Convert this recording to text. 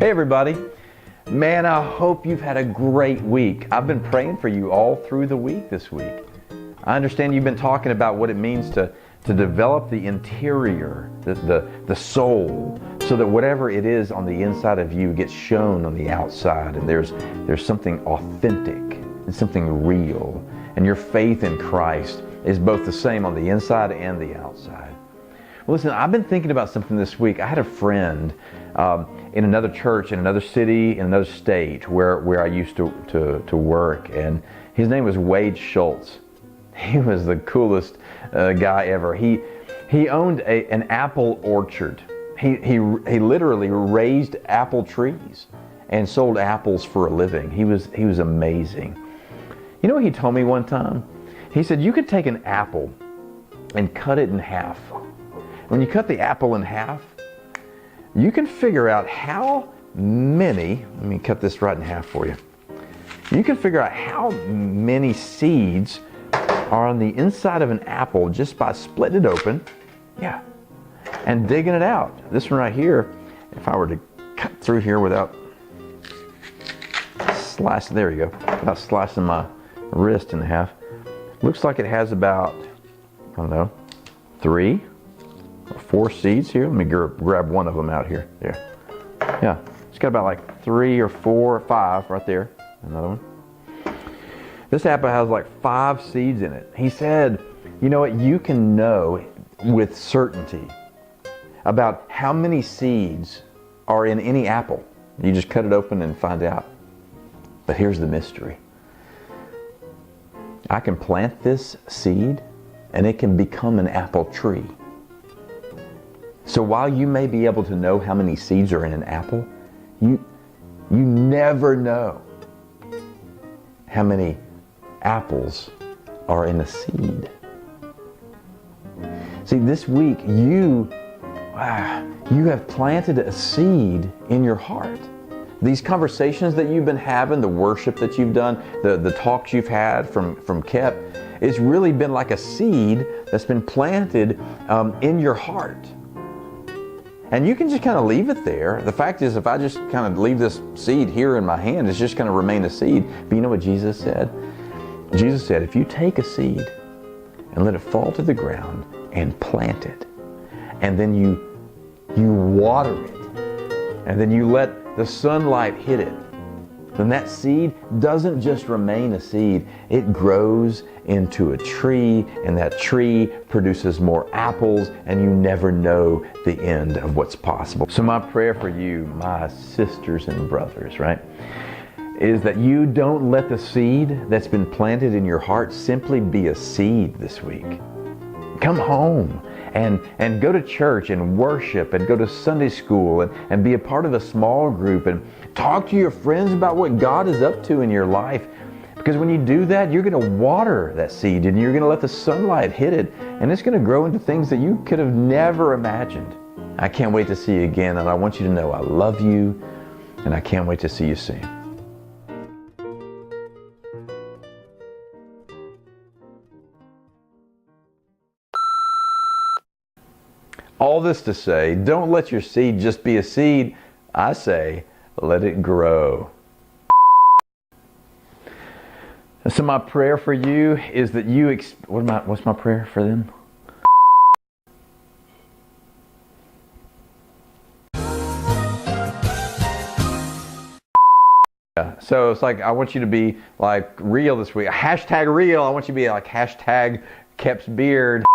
Hey everybody. Man, I hope you've had a great week. I've been praying for you all through the week this week. I understand you've been talking about what it means to develop the interior, the soul, so that whatever it is on the inside of you gets shown on the outside, and there's something authentic and something real. And your faith in Christ is both the same on the inside and the outside. Well, listen, I've been thinking about something this week. I had a friend in another church, in another city, in another state where I used to work, and his name was Wade Schultz. He was the coolest guy ever. He owned an apple orchard. He literally raised apple trees and sold apples for a living. He was amazing. You know what he told me one time? He said, you could take an apple and cut it in half. When you cut the apple in half, you can figure out how many, let me cut this right in half for you. You can figure out how many seeds are on the inside of an apple just by splitting it open, and digging it out. This one right here, if I were to cut through here without slicing, there you go, without slicing my wrist in half, looks like it has about, I don't know, 3 or 4 seeds here. Let me grab one of them out here. There. Yeah, it's got about like 3 or 4 or 5 right there. Another one. This apple has like 5 seeds in it. He said, you know what, you can know with certainty about how many seeds are in any apple. You just cut it open and find out. But here's the mystery. I can plant this seed and it can become an apple tree. So while you may be able to know how many seeds are in an apple, you never know how many apples are in a seed. See, this week you have planted a seed in your heart. These conversations that you've been having, the worship that you've done, the talks you've had from Kep, it's really been like a seed that's been planted in your heart. And you can just kind of leave it there. The fact is, if I just kind of leave this seed here in my hand, it's just going to remain a seed. But you know what Jesus said? Jesus said, if you take a seed and let it fall to the ground and plant it, and then you water it, and then you let the sunlight hit it, then that seed doesn't just remain a seed. It grows into a tree, and that tree produces more apples, and you never know the end of what's possible. So my prayer for you, my sisters and brothers, right, is that you don't let the seed that's been planted in your heart simply be a seed this week. Come home and go to church and worship and go to Sunday school and be a part of a small group and talk to your friends about what God is up to in your life. Because when you do that, you're going to water that seed and you're going to let the sunlight hit it, and it's going to grow into things that you could have never imagined. I can't wait to see you again, and I want you to know I love you, and I can't wait to see you soon. All this to say, don't let your seed just be a seed. I say, let it grow. So my prayer for you is that you, what's my prayer for them? So it's like, I want you to be like real this week. Hashtag real. I want you to be like hashtag Kep's beard.